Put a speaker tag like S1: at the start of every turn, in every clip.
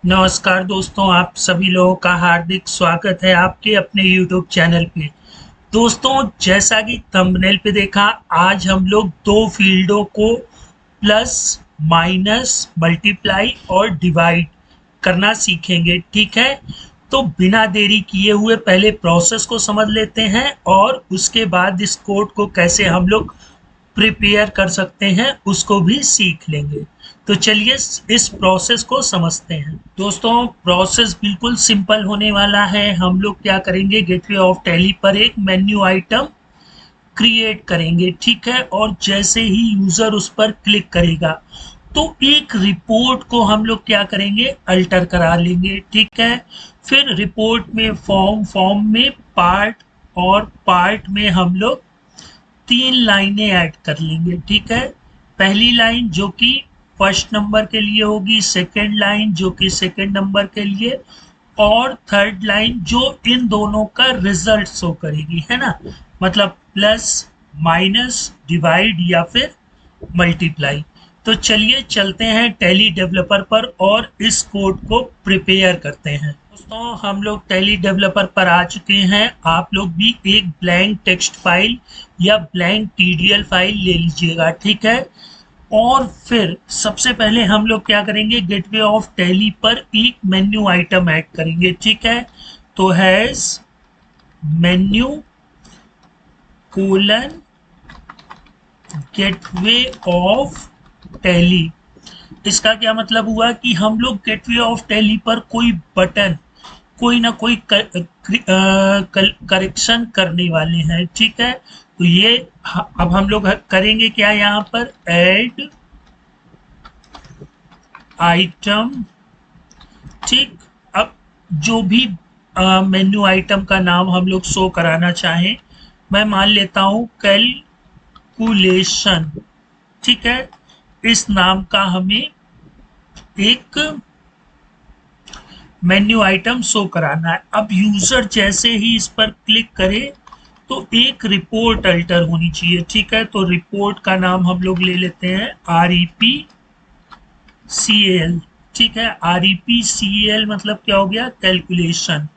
S1: नमस्कार दोस्तों, आप सभी लोगों का हार्दिक स्वागत है आपके अपने YouTube चैनल पे। दोस्तों, जैसा कि थंबनेल पे देखा, आज हम लोग दो फील्डों को प्लस, माइनस, मल्टीप्लाई और डिवाइड करना सीखेंगे। ठीक है, तो बिना देरी किए हुए पहले प्रोसेस को समझ लेते हैं और उसके बाद इस कोड को कैसे हम लोग प्रिपेयर कर सकते हैं उसको भी सीख लेंगे। तो चलिए इस प्रोसेस को समझते हैं। दोस्तों, प्रोसेस बिल्कुल सिंपल होने वाला है। हम लोग क्या करेंगे, गेटवे ऑफ टैली पर एक मेन्यू आइटम क्रिएट करेंगे। ठीक है, और जैसे ही यूजर उस पर क्लिक करेगा तो एक रिपोर्ट को हम लोग क्या करेंगे, अल्टर करा लेंगे। ठीक है, फिर रिपोर्ट में फॉर्म में पार्ट और पार्ट में हम लोग तीन लाइनें ऐड कर लेंगे। ठीक है, पहली लाइन जो कि फर्स्ट नंबर के लिए होगी, सेकंड लाइन जो कि सेकंड नंबर के लिए, और थर्ड लाइन जो इन दोनों का रिजल्ट शो करेगी, है ना। मतलब प्लस, माइनस, डिवाइड या फिर मल्टीप्लाई। तो चलिए चलते हैं टैली डेवलपर पर और इस कोड को प्रिपेयर करते हैं। दोस्तों, हम लोग टैली डेवलपर पर आ चुके हैं। आप लोग भी एक ब्लैंक टेक्स्ट फाइल या ब्लैंक टीडीएल फाइल ले लीजिएगा। ठीक है, और फिर सबसे पहले हम लोग क्या करेंगे, गेटवे ऑफ टैली पर एक मेन्यू आइटम ऐड करेंगे। ठीक है, तो has menu colon gateway of tally. इसका क्या मतलब हुआ कि हम लोग गेटवे ऑफ टैली पर कोई बटन, कोई ना कोई करेक्शन करने वाले हैं। ठीक है, तो ये अब हम लोग करेंगे क्या, यहाँ पर ऐड आइटम। ठीक, अब जो भी मेन्यू आइटम का नाम हम लोग शो कराना चाहें, मैं मान लेता हूं कैलकुलेशन। ठीक है, इस नाम का हमें एक मेन्यू आइटम शो कराना है। अब यूजर जैसे ही इस पर क्लिक करे तो एक रिपोर्ट अल्टर होनी चाहिए। ठीक है, तो रिपोर्ट का नाम हम लोग ले लेते हैं REPCAL। ठीक है, REPCAL मतलब क्या हो गया, कैलकुलेशन।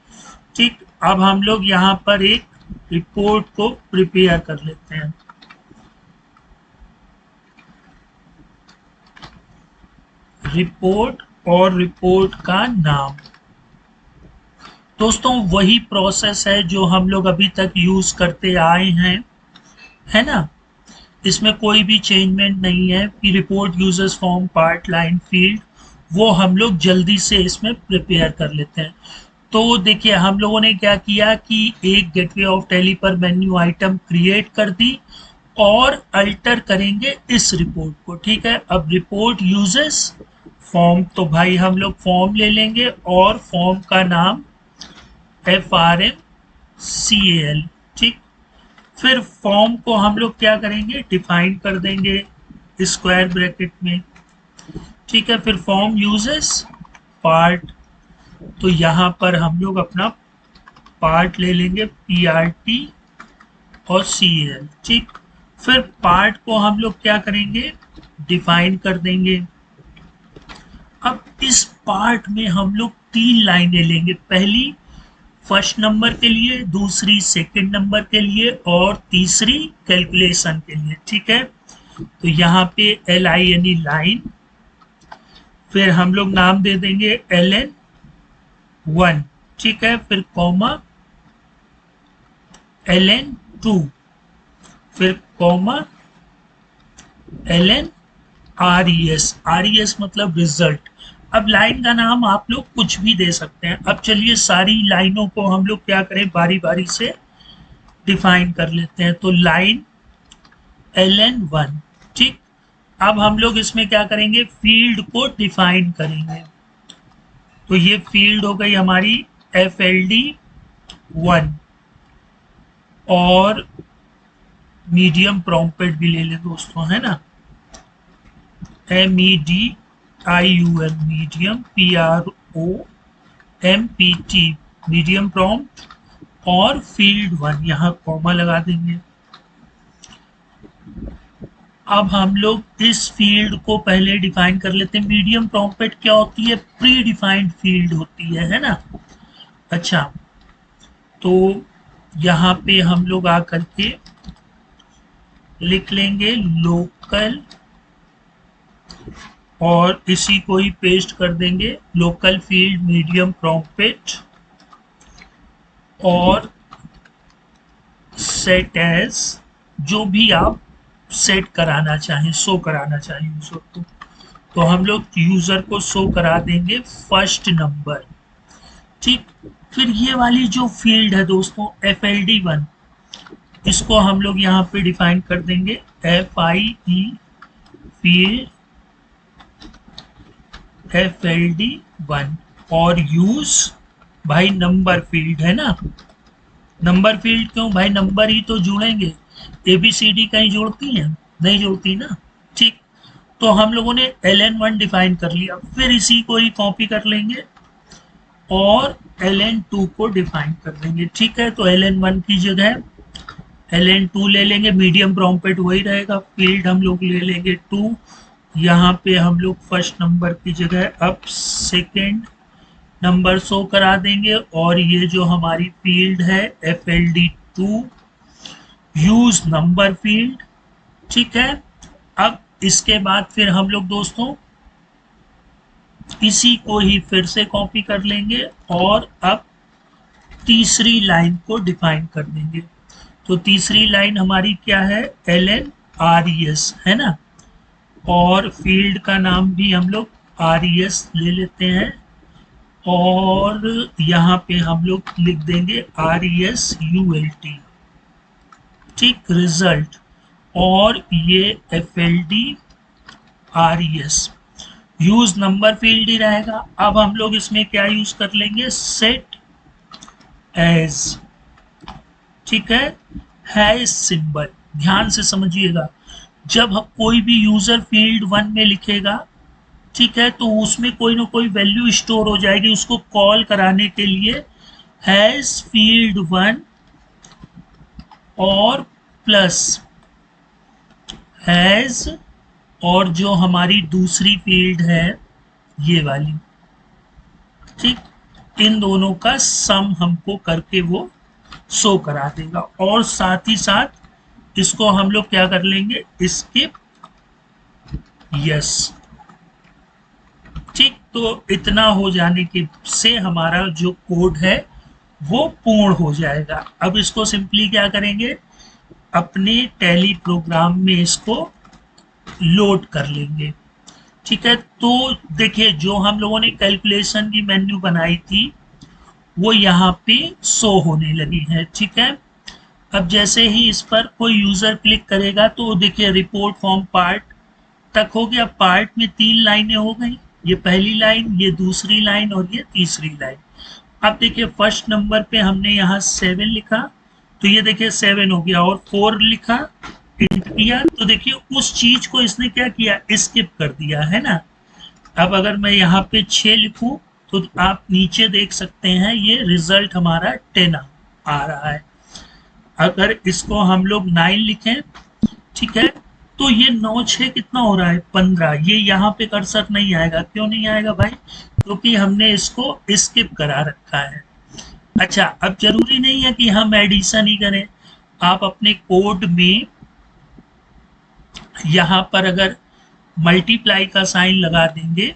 S1: ठीक, अब हम लोग यहाँ पर एक रिपोर्ट को प्रिपेयर कर लेते हैं। रिपोर्ट और रिपोर्ट का नाम, दोस्तों वही प्रोसेस है जो हम लोग अभी तक यूज करते आए हैं, है ना। इसमें कोई भी चेंजमेंट नहीं है कि report users form part line field, वो हम लोग जल्दी से इसमें प्रिपेयर कर लेते हैं। तो देखिए, हम लोगों ने क्या किया कि एक गेटवे ऑफ टैली पर मेन्यू आइटम क्रिएट कर दी और अल्टर करेंगे इस रिपोर्ट को। ठीक है, अब रिपोर्ट यूजर्स फॉर्म, तो भाई हम लोग फॉर्म ले लेंगे और फॉर्म का नाम FRMCAL। ठीक, फिर फॉर्म को हम लोग क्या करेंगे, डिफाइन कर देंगे स्क्वायर ब्रैकेट में। ठीक है, फिर फॉर्म यूजेस पार्ट, तो यहाँ पर हम लोग अपना पार्ट ले लेंगे PRT और CAL। ठीक, फिर पार्ट को हम लोग क्या करेंगे, डिफाइन कर देंगे। अब इस पार्ट में हम लोग तीन लाइनें लेंगे, पहली फर्स्ट नंबर के लिए, दूसरी सेकंड नंबर के लिए और तीसरी कैलकुलेशन के लिए। ठीक है, तो यहाँ पे LINE लाइन, फिर हम लोग नाम दे देंगे LN1। ठीक है, फिर कॉमा LN2, फिर कॉमा RES मतलब रिजल्ट। अब लाइन का नाम आप लोग कुछ भी दे सकते हैं। अब चलिए सारी लाइनों को हम लोग क्या करें, बारी बारी से डिफाइन कर लेते हैं। तो लाइन LN1। ठीक, अब हम लोग इसमें क्या करेंगे, फील्ड को डिफाइन करेंगे। तो ये फील्ड हो गई हमारी FLD1, और मीडियम प्रॉम्प्ट भी ले लें दोस्तों, है ना, MEDIUM medium, PROMPT medium prompt, और फील्ड 1 यहाँ कॉमा लगा देंगे। अब हम लोग इस फील्ड को पहले डिफाइन कर लेते हैं। मीडियम प्रॉम्प्ट क्या होती है? प्री डिफाइंड फील्ड होती है ना। अच्छा, तो यहाँ पे हम लोग आकर के लिख लेंगे लोकल और इसी को ही पेस्ट कर देंगे, लोकल फील्ड मीडियम प्रॉम्प्ट और सेट एज, जो भी आप सेट कराना चाहें, शो कराना चाहें यूजर को, तो हम लोग यूजर को शो करा देंगे फर्स्ट नंबर। ठीक, फिर ये वाली जो फील्ड है दोस्तों FLD1, इसको हम लोग यहाँ पे डिफाइन कर देंगे FIE फील्ड FLD1 और यूज भाई नंबर फील्ड है ना। नंबर फील्ड क्यों भाई? नंबर ही तो जुड़ेंगे, ABCD कहीं जुड़ती हैं? नहीं जुड़ती ना। ठीक, तो हम लोगों ने ln1 डिफाइन कर लिया, फिर इसी को ही कॉपी कर लेंगे और ln2 को डिफाइन कर देंगे। ठीक है, तो ln1 की जगह ln2 ले लेंगे, मीडियम प्रॉम्प्ट वही रहेगा, फील्ड हम लोग ले लेंगे 2। यहाँ पे हम लोग फर्स्ट नंबर की जगह अब सेकेंड नंबर शो करा देंगे और ये जो हमारी फील्ड है FLD2 यूज नंबर फील्ड। ठीक है, अब इसके बाद फिर हम लोग दोस्तों इसी को ही फिर से कॉपी कर लेंगे और अब तीसरी लाइन को डिफाइन कर देंगे। तो तीसरी लाइन हमारी क्या है? LNRES है ना, और फील्ड का नाम भी हम लोग RES ले लेते हैं और यहाँ पे हम लोग लिख देंगे RESULT। ठीक, रिजल्ट, और ये FLDRES यूज नंबर फील्ड ही रहेगा। अब हम लोग इसमें क्या यूज कर लेंगे? Set as. ठीक है सिंबल, ध्यान से समझिएगा, जब कोई भी यूजर फील्ड 1 में लिखेगा, ठीक है, तो उसमें कोई ना कोई वैल्यू स्टोर हो जाएगी, उसको कॉल कराने के लिए हैज फील्ड 1 और प्लस हैज, और जो हमारी दूसरी फील्ड है ये वाली, ठीक, इन दोनों का सम हमको करके वो शो करा देगा। और साथ ही साथ इसको हम लोग क्या कर लेंगे? Skip yes. ठीक, तो इतना हो जाने के से हमारा जो कोड है वो पूर्ण हो जाएगा। अब इसको सिंपली क्या करेंगे? अपने टैली प्रोग्राम में इसको लोड कर लेंगे। ठीक है, तो देखिए जो हम लोगों ने कैलकुलेशन की मेन्यू बनाई थी वो यहाँ पे शो होने लगी है। ठीक है, अब जैसे ही इस पर कोई यूजर क्लिक करेगा तो देखिए रिपोर्ट फॉर्म पार्ट तक हो गया। पार्ट में 3 लाइनें हो गई, ये पहली लाइन, ये दूसरी लाइन और ये तीसरी लाइन। अब देखिए फर्स्ट नंबर पे हमने यहाँ 7 लिखा, तो ये देखिए 7 हो गया, और 4 लिखा, इंट किया, तो देखिए उस चीज को इसने क्या किया? स्किप कर दिया है ना। अब अगर मैं यहाँ पे 6 लिखूं तो आप नीचे देख सकते हैं ये रिजल्ट हमारा 10 आ रहा है। अगर इसको हम लोग 9 लिखें, ठीक है, तो ये 9 6 कितना हो रहा है? 15। ये यहाँ पे कर्सर नहीं आएगा, क्यों नहीं आएगा भाई? क्योंकि हमने इसको स्किप करा रखा है। अच्छा, अब जरूरी नहीं है कि हम एडिशन ही करें, आप अपने कोड में यहाँ पर अगर मल्टीप्लाई का साइन लगा देंगे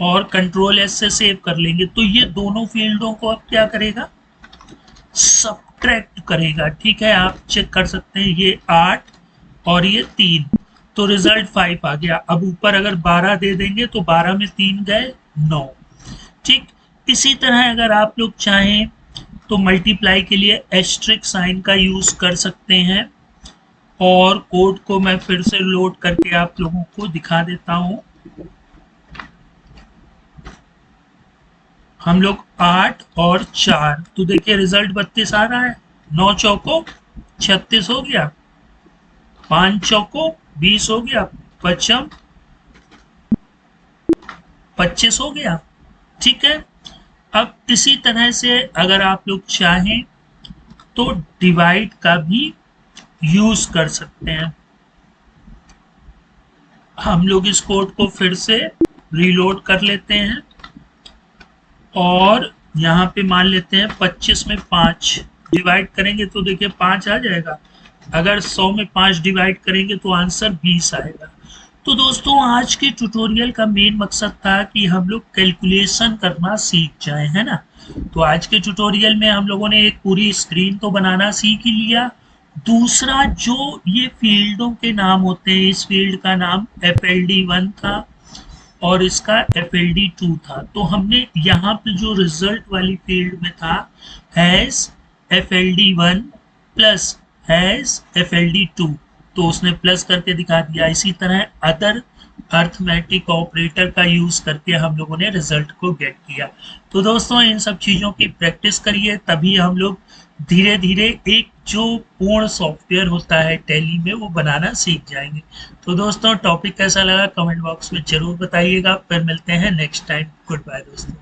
S1: और कंट्रोल एस से सेव कर लेंगे तो ये दोनों फील्डों को अब क्या करेगा? सब्ट्रैक्ट करेगा। ठीक है, आप चेक कर सकते हैं, ये 8 और ये 3, तो रिजल्ट 5 आ गया। अब ऊपर अगर 12 दे देंगे तो 12 में 3 गए 9। ठीक, इसी तरह अगर आप लोग चाहें तो मल्टीप्लाई के लिए एस्ट्रिक साइन का यूज कर सकते हैं, और कोड को मैं फिर से लोड करके आप लोगों को दिखा देता हूं। हम लोग 8 और 4, तो देखिए रिजल्ट 32 आ रहा है। 9 चौको 36 हो गया, 5 चौको 20 हो गया, 55 25 हो गया। ठीक है, अब इसी तरह से अगर आप लोग चाहें तो डिवाइड का भी यूज कर सकते हैं। हम लोग इस कोड को फिर से रीलोड कर लेते हैं और यहाँ पे मान लेते हैं 25 में 5 डिवाइड करेंगे तो देखिए 5 आ जाएगा। अगर 100 में 5 डिवाइड करेंगे तो आंसर 20 आएगा। तो दोस्तों आज के ट्यूटोरियल का मेन मकसद था कि हम लोग कैलकुलेशन करना सीख जाए, है ना। तो आज के ट्यूटोरियल में हम लोगों ने एक पूरी स्क्रीन तो बनाना सीख ही लिया। दूसरा जो ये फील्डों के नाम होते हैं, इस फील्ड का नाम FLD1 था और इसका FLD2 था। तो हमने यहाँ पे जो रिजल्ट वाली फील्ड में था has FLD1 plus has FLD2, तो उसने प्लस करके दिखा दिया। इसी तरह अदर अर्थमेटिक ऑपरेटर का यूज करके हम लोगों ने रिजल्ट को गेट किया। तो दोस्तों इन सब चीजों की प्रैक्टिस करिए, तभी हम लोग धीरे धीरे एक जो पूर्ण सॉफ्टवेयर होता है टैली में वो बनाना सीख जाएंगे। तो दोस्तों टॉपिक कैसा लगा कमेंट बॉक्स में जरूर बताइएगा। फिर मिलते हैं नेक्स्ट टाइम। गुड बाय दोस्तों।